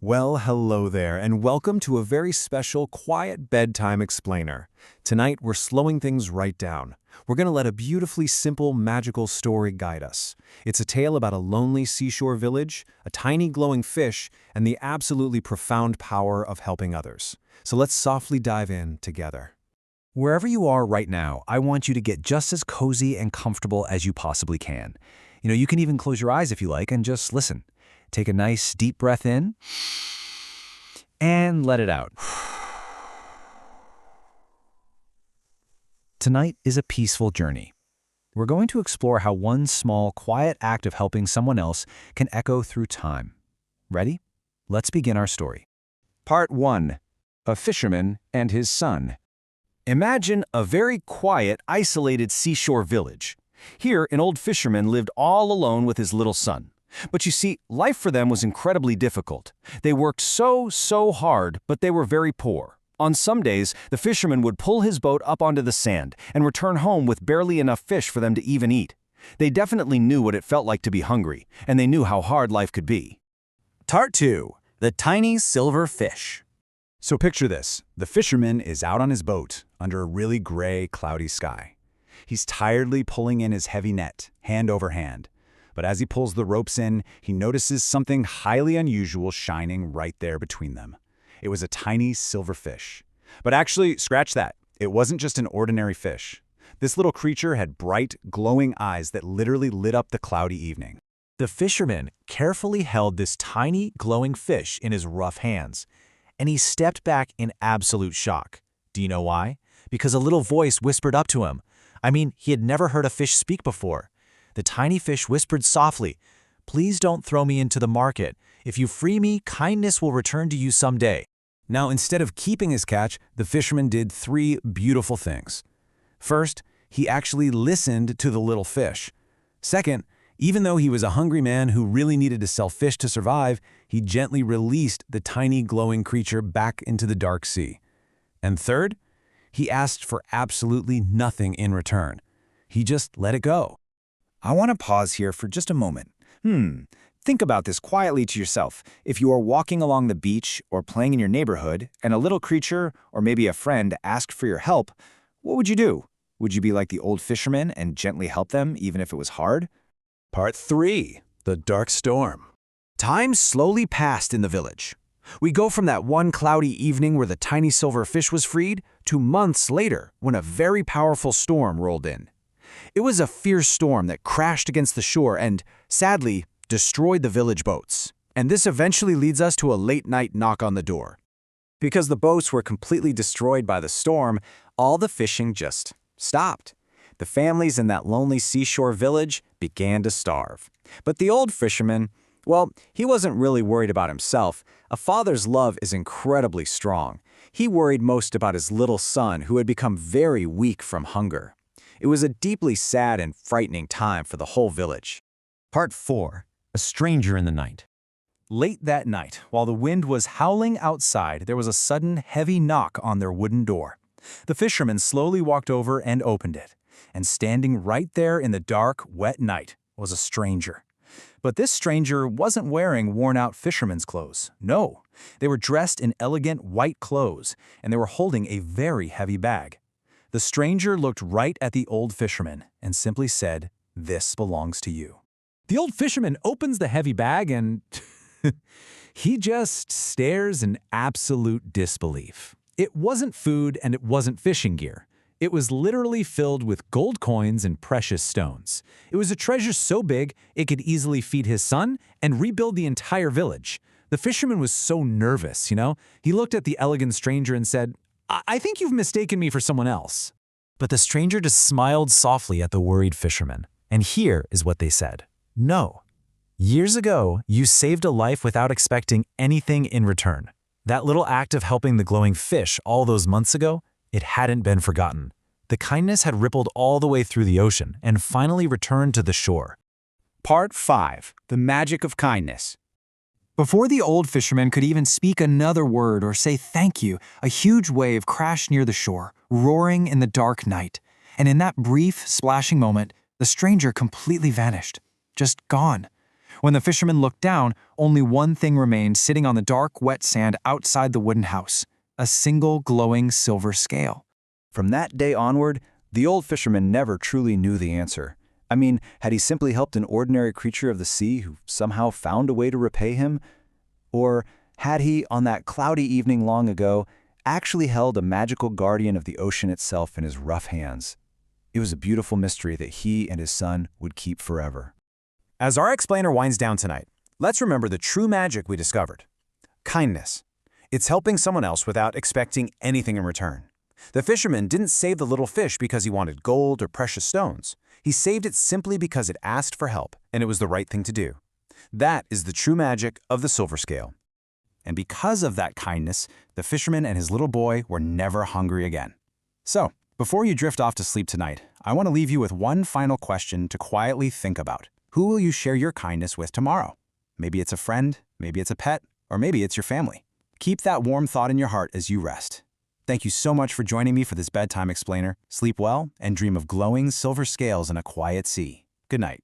Well, hello there, and welcome to a very special quiet bedtime explainer. Tonight, we're slowing things right down. We're going to let a beautifully simple, magical story guide us. It's a tale about a lonely seashore village, a tiny glowing fish, and the absolutely profound power of helping others. So let's softly dive in together. Wherever you are right now, I want you to get just as cozy and comfortable as you possibly can. You can even close your eyes if you like and just listen. Take a nice deep breath in and let it out. Tonight is a peaceful journey. We're going to explore how one small, quiet act of helping someone else can echo through time. Ready? Let's begin our story. Part 1. A Fisherman and His Son. Imagine a very quiet, isolated seashore village. Here, an old fisherman lived all alone with his little son. But you see, life for them was incredibly difficult. They worked so hard, but they were very poor. On some days, the fisherman would pull his boat up onto the sand and return home with barely enough fish for them to even eat. They definitely knew what it felt like to be hungry, and they knew how hard life could be. Part 2. The Tiny Silver Fish. So picture this. The fisherman is out on his boat under a really gray, cloudy sky. He's tiredly pulling in his heavy net, hand over hand. But as he pulls the ropes in, he notices something highly unusual shining right there between them. It was a tiny silver fish. But actually, scratch that. It wasn't just an ordinary fish. This little creature had bright, glowing eyes that literally lit up the cloudy evening. The fisherman carefully held this tiny, glowing fish in his rough hands, and he stepped back in absolute shock. Do you know why? Because a little voice whispered up to him. He had never heard a fish speak before. The tiny fish whispered softly, "Please don't throw me into the market. If you free me, kindness will return to you someday." Now, instead of keeping his catch, the fisherman did 3 beautiful things. First, he actually listened to the little fish. Second, even though he was a hungry man who really needed to sell fish to survive, he gently released the tiny glowing creature back into the dark sea. And third, he asked for absolutely nothing in return. He just let it go. I want to pause here for just a moment. Think about this quietly to yourself. If you are walking along the beach or playing in your neighborhood and a little creature or maybe a friend asked for your help, what would you do? Would you be like the old fisherman and gently help them even if it was hard? Part 3. The Dark Storm. Time slowly passed in the village. We go from that one cloudy evening where the tiny silver fish was freed to months later when a very powerful storm rolled in. It was a fierce storm that crashed against the shore and, sadly, destroyed the village boats. And this eventually leads us to a late-night knock on the door. Because the boats were completely destroyed by the storm, all the fishing just stopped. The families in that lonely seashore village began to starve. But the old fisherman, well, he wasn't really worried about himself. A father's love is incredibly strong. He worried most about his little son who had become very weak from hunger. It was a deeply sad and frightening time for the whole village. Part 4. A Stranger in the Night. Late that night, while the wind was howling outside, there was a sudden heavy knock on their wooden door. The fisherman slowly walked over and opened it. And standing right there in the dark, wet night was a stranger. But this stranger wasn't wearing worn-out fisherman's clothes. No, they were dressed in elegant white clothes, and they were holding a very heavy bag. The stranger looked right at the old fisherman and simply said, "This belongs to you." The old fisherman opens the heavy bag and he just stares in absolute disbelief. It wasn't food and it wasn't fishing gear. It was literally filled with gold coins and precious stones. It was a treasure so big it could easily feed his son and rebuild the entire village. The fisherman was so nervous, He looked at the elegant stranger and said, I think you've mistaken me for someone else." But the stranger just smiled softly at the worried fisherman. And here is what they said. "No. Years ago, you saved a life without expecting anything in return. That little act of helping the glowing fish all those months ago, it hadn't been forgotten. The kindness had rippled all the way through the ocean and finally returned to the shore." Part 5. The Magic of Kindness. Before the old fisherman could even speak another word or say thank you, a huge wave crashed near the shore, roaring in the dark night. And in that brief, splashing moment, the stranger completely vanished. Just gone. When the fisherman looked down, only one thing remained sitting on the dark, wet sand outside the wooden house: a single glowing silver scale. From that day onward, the old fisherman never truly knew the answer. I mean, had he simply helped an ordinary creature of the sea who somehow found a way to repay him? Or had he, on that cloudy evening long ago, actually held a magical guardian of the ocean itself in his rough hands? It was a beautiful mystery that he and his son would keep forever. As our explainer winds down tonight, let's remember the true magic we discovered. Kindness. It's helping someone else without expecting anything in return. The fisherman didn't save the little fish because he wanted gold or precious stones. He saved it simply because it asked for help, and it was the right thing to do. That is the true magic of the silver scale. And because of that kindness, the fisherman and his little boy were never hungry again. So, before you drift off to sleep tonight, I want to leave you with one final question to quietly think about. Who will you share your kindness with tomorrow? Maybe it's a friend, maybe it's a pet, or maybe it's your family. Keep that warm thought in your heart as you rest. Thank you so much for joining me for this bedtime explainer. Sleep well and dream of glowing silver scales in a quiet sea. Good night.